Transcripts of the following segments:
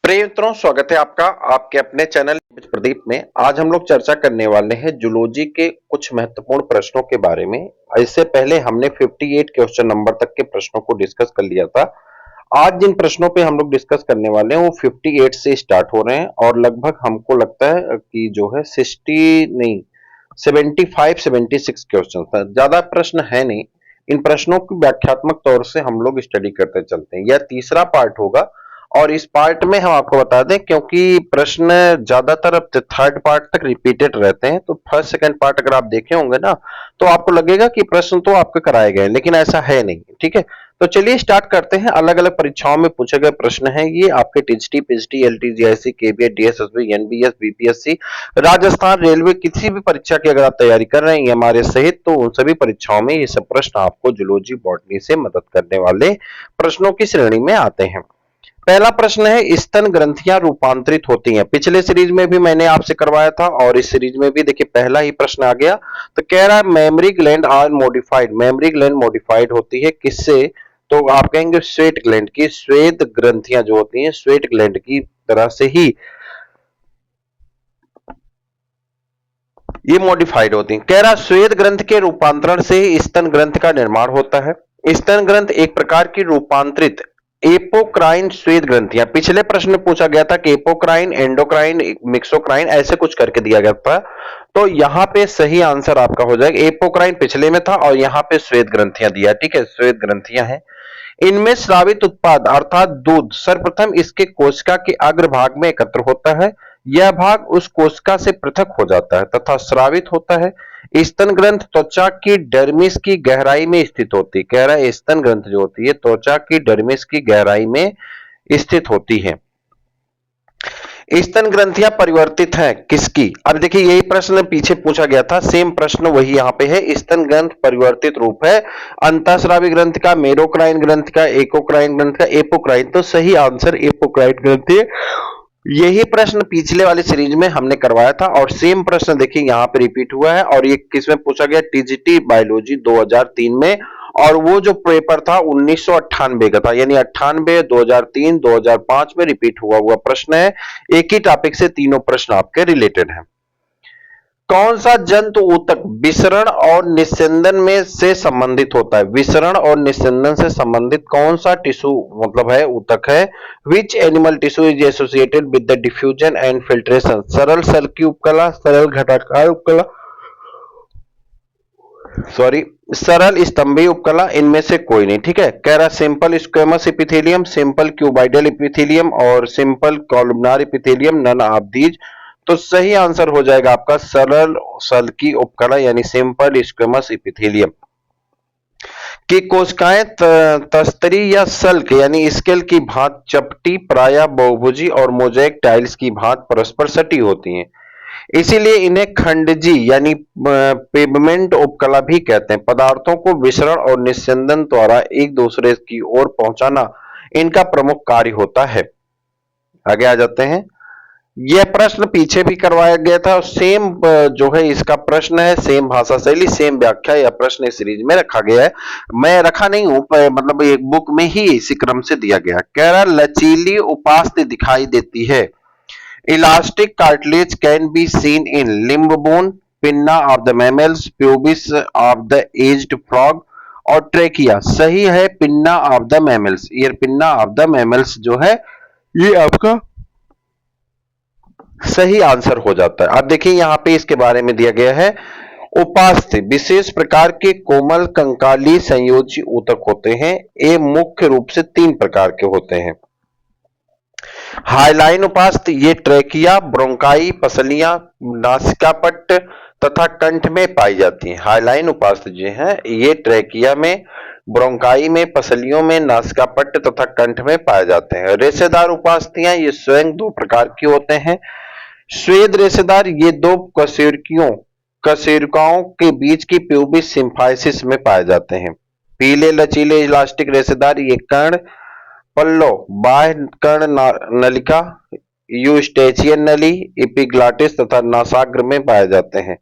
प्रिय मित्रों, स्वागत है आपका आपके अपने चैनल प्रदीप में। आज हम लोग चर्चा करने वाले हैं जूलॉजी के कुछ महत्वपूर्ण प्रश्नों के बारे में। इससे पहले हमने 58 क्वेश्चन नंबर तक के प्रश्नों को डिस्कस कर लिया था। आज जिन प्रश्नों पे हम लोग डिस्कस करने वाले हैं वो 58 से स्टार्ट हो रहे हैं और लगभग हमको लगता है कि जो है 60 नहीं 75-76 क्वेश्चन था। ज्यादा प्रश्न है नहीं। इन प्रश्नों की व्याख्यात्मक तौर से हम लोग स्टडी करते चलते हैं। यह तीसरा पार्ट होगा और इस पार्ट में हम आपको बता दें, क्योंकि प्रश्न ज्यादातर अब थर्ड पार्ट तक रिपीटेड रहते हैं, तो फर्स्ट सेकंड पार्ट अगर आप देखे होंगे ना तो आपको लगेगा कि प्रश्न तो आपके कराए गए, लेकिन ऐसा है नहीं। ठीक है, तो चलिए स्टार्ट करते हैं। अलग अलग परीक्षाओं में पूछे गए प्रश्न हैं ये आपके टीजीटी, पीजीटी, एलटी, जीआईसी, केबीएड, DSSB, NBS, BPSC, Rajasthan railway, किसी भी परीक्षा की अगर आप तैयारी कर रहे हैं हमारे सहित, तो उन सभी परीक्षाओं में ये सब प्रश्न आपको जूलॉजी बॉटनी से मदद करने वाले प्रश्नों की श्रेणी में आते हैं। पहला प्रश्न है, स्तन ग्रंथियां रूपांतरित होती हैं। पिछले सीरीज में भी मैंने आपसे करवाया था और इस सीरीज में भी देखिए पहला ही प्रश्न आ गया। तो कह रहा है memory gland are modified. Memory gland modified होती है किससे? तो आप कहेंगे स्वेट ग्लैंड की। श्वेत ग्रंथियां जो होती हैं स्वेट ग्लैंड की तरह से ही ये मॉडिफाइड होती हैं। कह रहा श्वेत ग्रंथ के रूपांतरण से स्तन ग्रंथ का निर्माण होता है। स्तन ग्रंथ एक प्रकार की रूपांतरित एपोक्राइन श्वेत ग्रंथियां। पिछले प्रश्न में पूछा गया था कि एपोक्राइन, एंडोक्राइन, मिक्सोक्राइन ऐसे कुछ करके दिया गया था, तो यहां पे सही आंसर आपका हो जाएगा एपोक्राइन पिछले में था और यहां पे श्वेत ग्रंथियां दिया। ठीक है, श्वेत ग्रंथियां हैं। इनमें स्रावित उत्पाद अर्थात दूध सर्वप्रथम इसके कोशिका के अग्रभाग में एकत्र होता है। यह भाग उस कोशिका से पृथक हो जाता है तथा स्रावित होता है। स्तन ग्रंथ त्वचा की डर्मिस की गहराई में स्थित होती है। कह रहा है स्तन ग्रंथ जो होती है त्वचा की डर्मिस की गहराई में स्थित होती है। स्तन ग्रंथियां परिवर्तित हैं किसकी? अब देखिए यही प्रश्न पीछे पूछा गया था, सेम प्रश्न वही यहाँ पे है। स्तन ग्रंथ परिवर्तित रूप है अंतःस्रावी ग्रंथ का, मेरोक्राइन ग्रंथ का, एकोक्राइन ग्रंथ का, एपोक्राइन। तो सही आंसर एपोक्राइन ग्रंथ है। यही प्रश्न पिछले वाली सीरीज में हमने करवाया था और सेम प्रश्न देखिए यहाँ पे रिपीट हुआ है। और ये किसमें पूछा गया? टीजीटी बायोलॉजी 2003 में। और वो जो पेपर था 1998 का था, यानी 98, 2003, 2005 में रिपीट हुआ प्रश्न है। एक ही टॉपिक से तीनों प्रश्न आपके रिलेटेड हैं। कौन सा जंतु ऊतक विसरण और निस्यंदन में से संबंधित होता है? विसरण और निस्यंदन से संबंधित कौन सा टिश्यू मतलब है ऊतक है? Which animal tissue is associated with the diffusion and filtration? सरल सेल की उपकला, सरल घटाकार उपकला, सॉरी सरल स्तंभीय उपकला, इनमें से कोई नहीं। ठीक है, कह रहा simple squamous epithelium, simple cuboidal epithelium और simple columnar epithelium, none of these. तो सही आंसर हो जाएगा आपका सरल सेल की उपकला यानी सिंपल स्क्वेमस एपिथेलियम। कि कोशिकाएं तस्तरी या सल्क यानी स्केल की भांत चपटी, प्रायः बहुभुजी और मोज़ेक टाइल्स की भांत परस्पर सटी होती हैं, इसीलिए इन्हें खंडजी यानी पेवमेंट उपकला भी कहते हैं। पदार्थों को विसरण और निस्यंदन द्वारा एक दूसरे की ओर पहुंचाना इनका प्रमुख कार्य होता है। आगे आ जाते हैं। यह प्रश्न पीछे भी करवाया गया था, सेम जो है इसका प्रश्न है, सेम भाषा शैली, सेम व्याख्या। यह प्रश्न इस सीरीज में रखा गया है। मैं रखा नहीं हूं, मतलब एक बुक में ही इसी क्रम से दिया गया। कह रहा लचीली उपास्थि दिखाई देती है। Elastic cartilage can be seen in limb bone, pinna of the mammals, pubis of the aged frog और ट्रेकिया। सही है पिन्ना ऑफ द मैमल्स। ये पिन्ना ऑफ द मैमल्स जो है ये आपका सही आंसर हो जाता है। अब देखिए यहां पे इसके बारे में दिया गया है। उपास्थि विशेष प्रकार के कोमल कंकाली संयोजी ऊतक होते हैं। ये मुख्य रूप से 3 प्रकार के होते हैं। हाइलाइन उपास्थि ये ट्रेकिया, ब्रोंकाई, पसलियां, नासिकापट्ट तथा कंठ में पाई जाती हैं। हाइलाइन उपास्थि जो है ये ट्रेकिया में, ब्रोंकाई में, पसलियों में, नासिकापट्ट तथा कंठ में पाए जाते हैं। रेशेदार उपास्थियां ये स्वयं 2 प्रकार की होते हैं। श्वेत रेशेदार ये 2 कशेरुकाओं के बीच की प्यूबिस सिम्फाइसिस में पाए जाते हैं। पीले लचीले इलास्टिक रेशेदार ये कर्ण, पल्लव, बाह्य कर्ण नलिका, यूस्टेचियन नली, एपिग्लॉटिस तथा नासाग्र में पाए जाते हैं।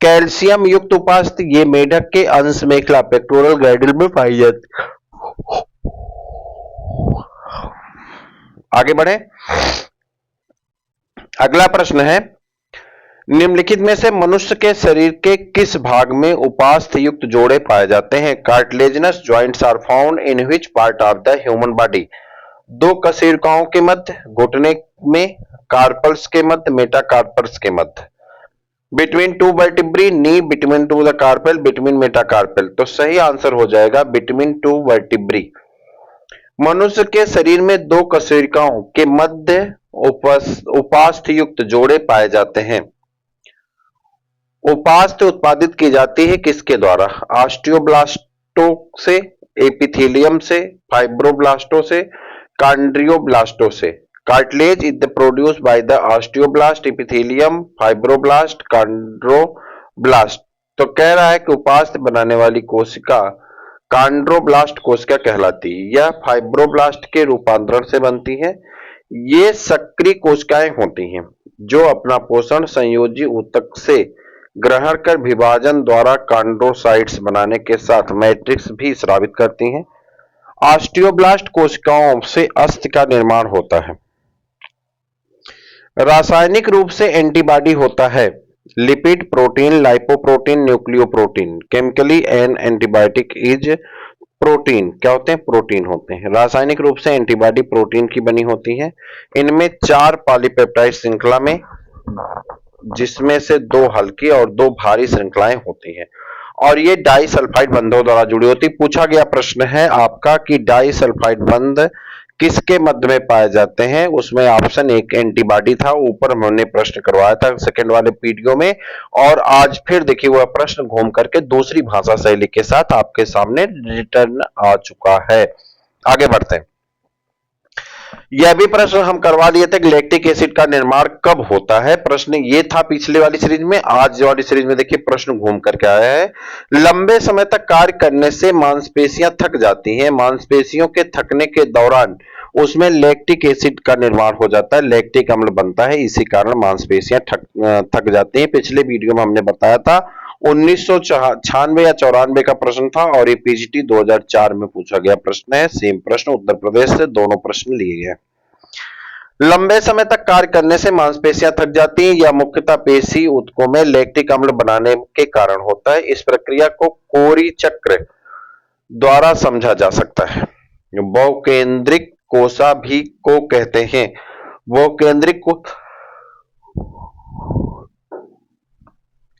कैल्शियम युक्त उपास्थि ये मेढक के अंश मेखला पेक्टोरल ग्राइडल में पाई जाती है। आगे बढ़े। अगला प्रश्न है, निम्नलिखित में से मनुष्य के शरीर के किस भाग में उपास्थ युक्त जोड़े पाए जाते हैं? Cartilaginous joints are found in which part of the human body? दो कशेरुकाओं के मध्य, घुटने में, कार्पल्स के मध्य, मेटाकार्पल्स के मध्य। Between two vertebrae, knee, between two the carpal, between metacarpal. तो सही आंसर हो जाएगा बिटवीन टू वर्टिब्री। मनुष्य के शरीर में दो कशेरुकाओं के मध्य उपास्थ युक्त जोड़े पाए जाते हैं। उपास्थ उत्पादित की जाती है किसके द्वारा? ऑस्टियोब्लास्टों से, एपिथेलियम से, फाइब्रोब्लास्टों से, कॉन्ड्रियोब्लास्टों से। Cartilage is produced by the osteoblast, epithelium, fibroblast, chondroblast. तो कह रहा है कि उपास्थ बनाने वाली कोशिका कॉन्ड्रोब्लास्ट कोशिका कहलाती है। यह फाइब्रोब्लास्ट के रूपांतरण से बनती है। ये सक्रिय कोशिकाएं होती हैं जो अपना पोषण संयोजी ऊतक से ग्रहण कर विभाजन द्वारा कॉन्ड्रोसाइट्स बनाने के साथ मैट्रिक्स भी स्रावित करती हैं। ऑस्टियोब्लास्ट कोशिकाओं से अस्थि का निर्माण होता है। रासायनिक रूप से एंटीबॉडी होता है lipid, protein, lipoprotein, nucleoprotein. Chemically an antibiotic is protein. क्या होते हैं? प्रोटीन होते हैं। रासायनिक रूप से एंटीबॉडी प्रोटीन की बनी होती है। इनमें 4 पॉलीपेप्टाइड श्रृंखला में, जिसमें से 2 हल्की और 2 भारी श्रृंखलाएं होती हैं और ये डाइसल्फाइड बंधों द्वारा जुड़ी होती। पूछा गया प्रश्न है आपका कि डाइसल्फाइड बंध किसके मध्य में पाए जाते हैं? उसमें ऑप्शन एक एंटीबॉडी था। ऊपर हमने प्रश्न करवाया था सेकंड वाले वीडियो में, और आज फिर देखिए वह प्रश्न घूम करके दूसरी भाषा शैली के साथ आपके सामने रिटर्न आ चुका है। आगे बढ़ते हैं। यह भी प्रश्न हम करवा दिए थे कि लैक्टिक एसिड का निर्माण कब होता है। प्रश्न ये था पिछले वाली सीरीज में। आज वाली सीरीज में देखिए प्रश्न घूम करके आया है। लंबे समय तक कार्य करने से मांसपेशियां थक जाती हैं। मांसपेशियों के थकने के दौरान उसमें लैक्टिक एसिड का निर्माण हो जाता है, लैक्टिक अम्ल बनता है। इसी कारण मांसपेशियां थक जाती हैं। पिछले वीडियो में हमने बताया था 1996 या 94 का प्रश्न था और ये पीजीटी 2004 में पूछा गया प्रश्न है। सेम प्रश्न उत्तर प्रदेश से दोनों प्रश्न लिए गए। लंबे समय तक कार्य करने से मांसपेशियां थक जाती हैं। यह मुख्यतः पेशी ऊतकों में लैक्टिक अम्ल बनाने के कारण होता है। इस प्रक्रिया को कोरी चक्र द्वारा समझा जा सकता है। बहुकेंद्रिक कोशा भी को कहते हैं। बहुकेंद्रिक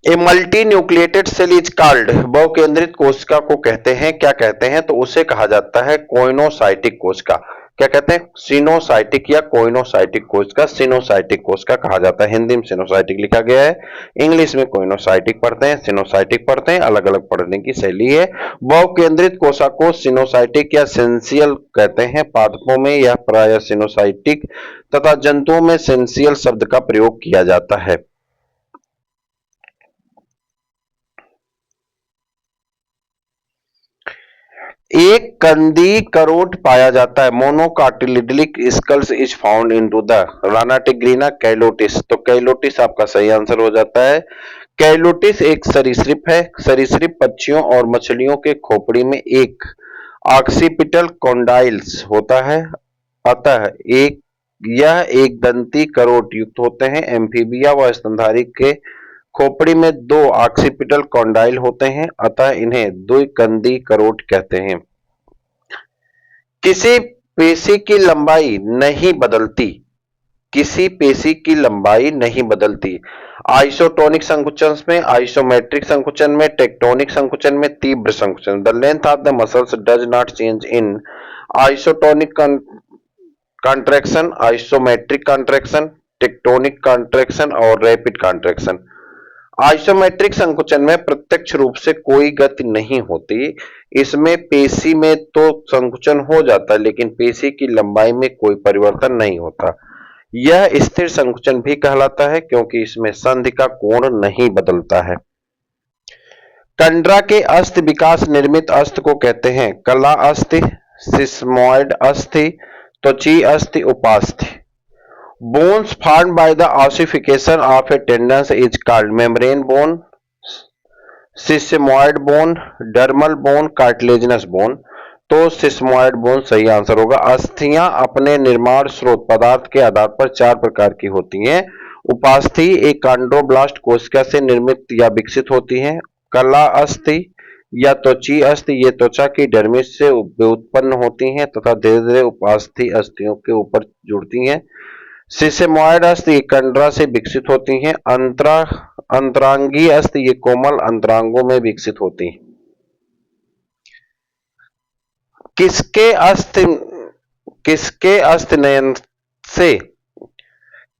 a multi nucleated cell is called. बहुकेंद्रित कोशिका को कहते हैं, क्या कहते हैं? तो उसे कहा जाता है कोइनोसाइटिक कोशिका। क्या कहते हैं? सिनोसाइटिक या कोइनोसाइटिक कोशिका। सिनोसाइटिक कोशिका कहा जाता है। हिंदी में सिनोसाइटिक लिखा गया है, इंग्लिश में कोइनोसाइटिक पढ़ते हैं, सिनोसाइटिक पढ़ते हैं। अलग अलग पढ़ने की शैली है। बहुकेंद्रित कोशिका को सिनोसाइटिक या सेंसियल कहते हैं। पादपों में यह प्रायः सिनोसाइटिक तथा जंतुओं में सेंसियल शब्द का प्रयोग किया जाता है। एक कंदी करोट पाया जाता है। Monocondylic skulls is found into the Rana tigrina Calotes. तो कैलोटिस आपका सही आंसर हो जाता है। कैलोटिस एक सरीसृप है। सरीसृप पक्षियों और मछलियों के खोपड़ी में एक ऑक्सीपिटल कॉन्डाइल्स होता है, अतः यह एक दंती करोट युक्त होते हैं। एम्फीबिया व स्तनधारी के खोपड़ी में 2 ऑक्सीपिटल कॉन्डाइल होते हैं, अतः इन्हें द्विकंदी करोट कहते हैं। किसी पेशी की लंबाई नहीं बदलती। किसी पेशी की लंबाई नहीं बदलती। आइसोटोनिक संकुचन में, आइसोमेट्रिक संकुचन में, टेक्टोनिक संकुचन में, तीव्र संकुचन। The length of the muscles does not change in isotonic contraction, isometric contraction, tectonic contraction और रैपिड कॉन्ट्रैक्शन। आइसोमेट्रिक संकुचन में प्रत्यक्ष रूप से कोई गति नहीं होती। इसमें पेशी में तो संकुचन हो जाता है लेकिन पेशी की लंबाई में कोई परिवर्तन नहीं होता। यह स्थिर संकुचन भी कहलाता है क्योंकि इसमें संधि का कोण नहीं बदलता है। कंडरा के अस्थि विकास निर्मित अस्थि को कहते हैं कला अस्थि, सिस्मोइड अस्थि, त्वची अस्थि, उपास्थि। Bones formed by the ossification of a tendon is called membrane bone, sesamoid bone, dermal bone, cartilaginous bone. तो सिस्मोइड बोन सही आंसर होगा। अस्थियां अपने निर्माण स्रोत पदार्थ के आधार पर चार प्रकार की होती हैं। उपास्थि एक कांड्रोब्लास्ट कोशिका से निर्मित या विकसित होती हैं। कला अस्थि या त्वची अस्थि ये त्वचा की डर्मिस से उत्पन्न होती हैं तथा धीरे धीरे उपास्थि अस्थियों के ऊपर जुड़ती हैं। सिसेमोइड अस्थि कंडरा से विकसित होती हैं। अंतरांगी अस्थि ये कोमल अंतरांगों में विकसित होती हैं। किसके अस्थि किसके अस्थिनयन से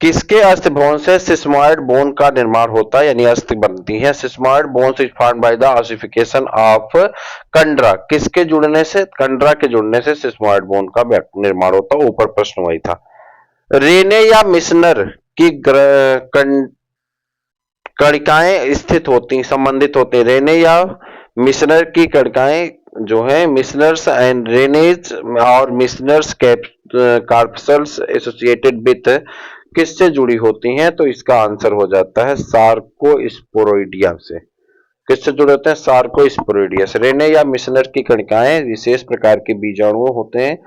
किसके अस्थि भवन से सिस्मोइड बोन का निर्माण होता है यानी अस्थि बनती है। Sesamoid bones is formed by the ossification of कंडरा। किसके जुड़ने से? कंडरा के जुड़ने से सिस्मोइड बोन का निर्माण होता है। ऊपर प्रश्न वही था। रेने या मिशनर की कणिकाएं स्थित होती संबंधित होते हैं। रेने या मिशनर की कणिकाएं जो है मिशनर्स एंड रेनेज और मिशनर्स कार्पसल्स एसोसिएटेड विथ किससे जुड़ी होती हैं? तो इसका आंसर हो जाता है सार्कोस्पोरोइडिया से। किससे जुड़े होते हैं? सार्कोस्पोरोइडिया से। रेने या मिशनर की कणिकाएं विशेष प्रकार के बीजाणु होते हैं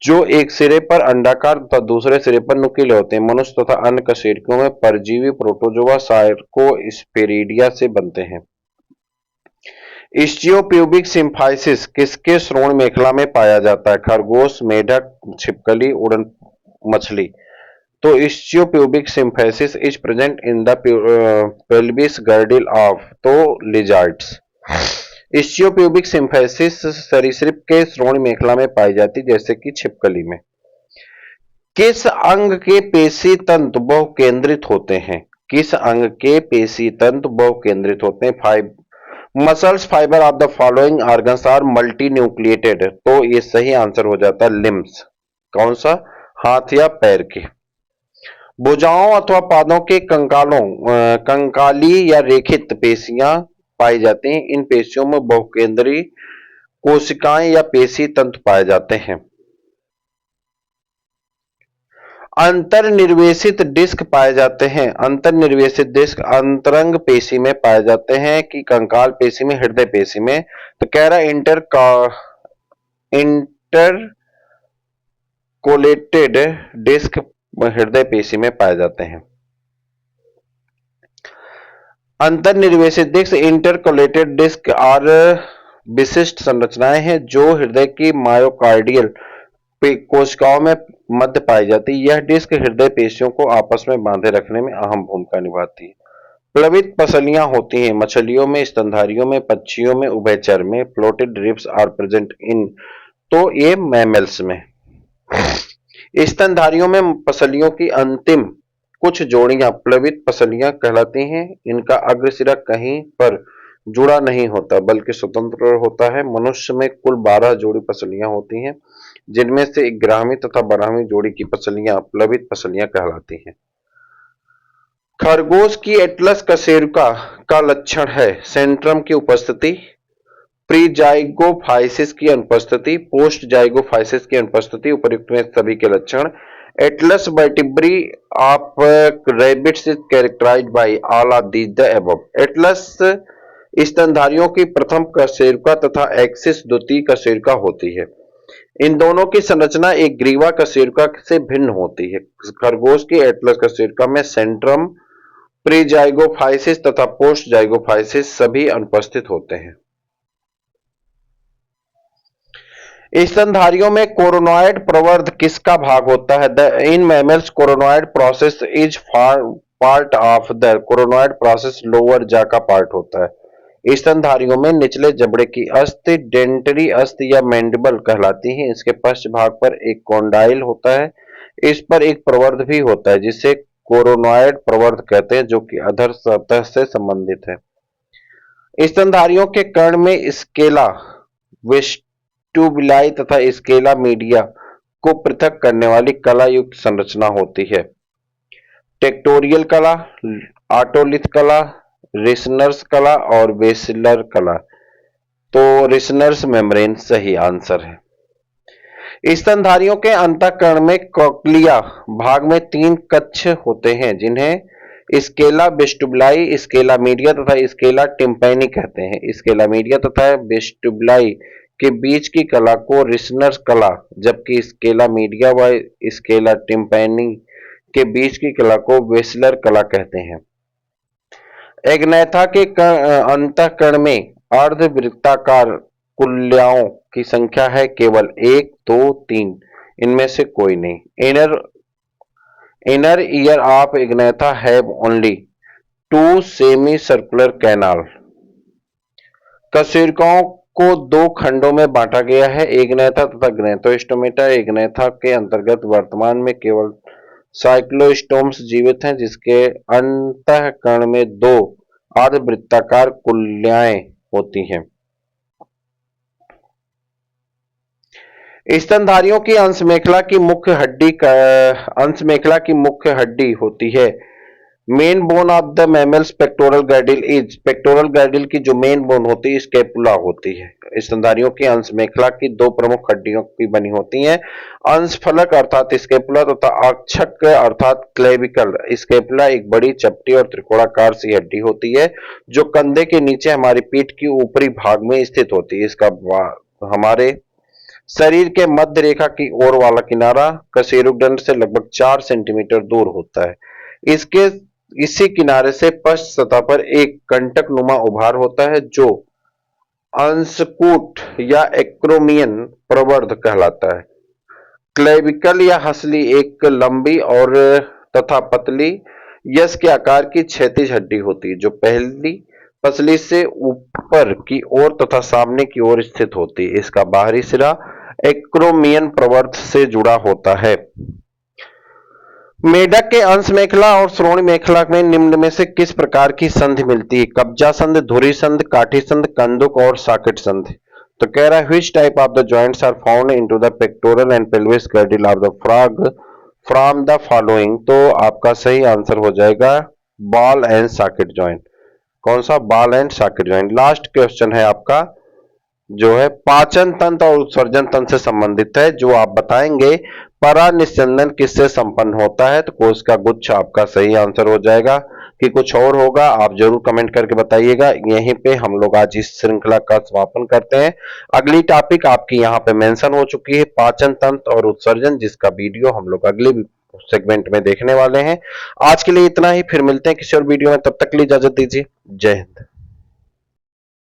जो एक सिरे पर अंडाकार तथा दूसरे सिरे पर नुकीले होते हैं। मनुष्य तथा अन्य कशेरुकियों में परजीवी प्रोटोजोआ सार्कोस्पोरोइडिया से बनते हैं। इस्चियोप्यूबिक सिम्फाइसिस किसके श्रोण मेखला में पाया जाता है? खरगोश, मेढक, छिपकली, उड़न मछली। तो ischiopubic symphysis is present in the pelvis girdle of तो लिजार्ड्स। इस्चियोप्यूबिक सिम्फाइसिस सरीसृप के श्रोण मेखला में पाई जाती जैसे कि छिपकली में। किस अंग के पेशी तंतु बहुकेंद्रित होते हैं? किस अंग के पेशी तंतु बहुकेंद्रित होते हैं? Muscles fibre of the following organs are multi nucleated. तो ये सही आंसर हो जाता है लिम्स। कौन सा? हाथ या पैर के। भुजाओं अथवा पादों के कंकाली या रेखित पेशियां पाई जाती हैं। इन पेशियों में बहुकेंद्रीय कोशिकाएं या पेशी तंतु पाए जाते हैं। अंतर्निर्वेशित डिस्क पाए जाते हैं। अंतर्निर्वेशित डिस्क अंतरंग पेशी में पाए जाते हैं कि कंकाल पेशी में, हृदय पेशी में? तो कह रहा है इंटरकोलेटेड डिस्क हृदय पेशी में पाए जाते हैं। अंतर्निर्वेशित डिस्क इंटरकोलेटेड डिस्क और विशिष्ट संरचनाएं हैं जो हृदय की मायोकार्डियल कोशिकाओं में मध्य पाई जाती है। यह डिस्क हृदय पेशियों को आपस में बांधे रखने में अहम भूमिका निभाती है। प्लवित पसलियां होती हैं मछलियों में, स्तनधारियों में, पक्षियों में, उभयचर में। Floated ribs are present in तो ये मैमल्स में। स्तनधारियों में पसलियों की अंतिम कुछ जोड़ियां प्लवित पसलियां कहलाती हैं। इनका अग्रसिरा कहीं पर जुड़ा नहीं होता बल्कि स्वतंत्र होता है। मनुष्य में कुल 12 जोड़ी पसलियां होती हैं जिनमें से 11वीं तथा 12वीं जोड़ी की पसलियां प्लवित पसलियां कहलाती हैं। खरगोश की एटलस कशेरुका का लक्षण है सेंट्रम की उपस्थिति, प्रीजाइगोफाइसिस की अनुपस्थिति, पोस्ट जाइगोफाइसिस की अनुपस्थिति। उपर्युक्त में सभी के लक्षण। Atlas vertebrae of rabbits is characterized by all of these the above. Atlas स्तनधारियों की प्रथम कशेरुका तथा एक्सिस द्वितीय कशेरुका होती है। इन दोनों की संरचना एक ग्रीवा कशेरुका से भिन्न होती है। खरगोश की एटलस कशेरुका में सेंट्रम, प्रीजाइगोफाइसिस तथा पोस्ट जाइगोफाइसिस सभी अनुपस्थित होते हैं। स्तनधारियों में कोरोनॉइड प्रवर्ध किसका भाग होता है? In mammals coronoid process is part of the coronoid process lower जा का पार्ट होता है। स्तनधारियों में निचले जबड़े की अस्थि डेंटरी अस्थि या मैंडिबल कहलाती है। इसके पश्च भाग पर एक कॉन्डाइल होता है। इस पर एक प्रवर्ध भी होता है जिसे कोरोनॉइड प्रवर्ध कहते हैं जो कि अधर सतह से संबंधित है। स्तनधारियों के कर्ण में स्केला, वेस्टिबुलाई तथा स्केला मीडिया को पृथक करने वाली कला युक्त संरचना होती है। टेक्टोरियल कला, ऑटोलिथ कला, रिसनर्स कला और बेसिलर कला। तो रिसनर्स मेम्ब्रेन सही आंसर है। स्तनधारियों के अंतःकरण में कॉक्लिया भाग में 3 कक्ष होते हैं जिन्हें स्केला वेस्टिबुलाई, स्केला मीडिया तथा स्केला टिम्पैनी कहते हैं। स्केला मीडिया तथा वेस्टिबुलाई के बीच की कला को रिसनर कला, जबकि स्केला मीडिया व स्केला टिम्पैनी के बीच की कला को वेस्लर कला कहते हैं। एग्नेथा के अंतःकण में अर्धवृत्ताकार कुल्ल्याओं की संख्या है केवल 1, 2, 3, इनमें से कोई नहीं। Inner ear of Agnatha have only 2 semi circular canal. कशेरुकियों को 2 खंडों में बांटा गया है, एग्नेथा तथा ग्नेथोस्टोमेटा। एग्नेथा के अंतर्गत वर्तमान में केवल साइक्लोस्टोम्स जीवित हैं, जिसके अंतःकण में 2 अर्धवृत्ताकार कुल्ल्याएं होती हैं। स्तनधारियों की अंशमेखला की मुख्य हड्डी होती है। Main bone of the mammals pectoral girdle is, pectoral girdle की जो मेन बोन होती है स्कैपुला होती है। स्तनधारियों की अंशमेखला की 2 प्रमुख हड्डियों की बनी होती हैं, अंशफलक अर्थात स्कैपुला तथा अक्षक अर्थात क्लेविकल। स्कैपुला एक बड़ी चपटी और त्रिकोणाकार सी हड्डी होती है जो कंधे के नीचे हमारी पीठ की ऊपरी भाग में स्थित होती है। इसका हमारे शरीर के मध्य रेखा की ओर वाला किनारा कशेरुकदंड से लगभग 4 सेंटीमीटर दूर होता है। इसी किनारे से पश्च सतह पर एक कंटक नुमा उभार होता है जो अंशकूट या एक्रोमियन प्रवर्ध कहलाता है। क्लेविकल या हसली एक लंबी और तथा पतली यश के आकार की क्षैतिज हड्डी होती है जो पहली पसली से ऊपर की ओर तथा सामने की ओर स्थित होती है। इसका बाहरी सिरा एक्रोमियन प्रवर्ध से जुड़ा होता है। मेढक के अंशमेखला और श्रोणि मेखला में निम्न में से किस प्रकार की संधि मिलती है? कब्जा संधि, धुरी संधि, काठी संधि, कंदुक और सॉकेट संधि। तो कह रहा है which type of the joints are found into the pectoral and pelvis girdle of the frog from the following। तो आपका सही आंसर हो जाएगा बॉल एंड सॉकेट जॉइंट। कौन सा? Ball and socket joint. Last question है आपका जो है पाचन तंत्र और उत्सर्जन तंत्र से संबंधित है, जो आप बताएंगे परानिस्यंदन किससे संपन्न होता है। तो कोष का गुच्छ आपका सही आंसर हो जाएगा कि कुछ और होगा, आप जरूर कमेंट करके बताइएगा। यहीं पे हम लोग आज इस श्रृंखला का समापन करते हैं। अगली टॉपिक आपकी यहाँ पे मेंशन हो चुकी है पाचन तंत्र और उत्सर्जन, जिसका वीडियो हम लोग अगले सेगमेंट में देखने वाले हैं। आज के लिए इतना ही, फिर मिलते हैं किसी और वीडियो में, तब तक के लिए इजाजत दीजिए। जय हिंद।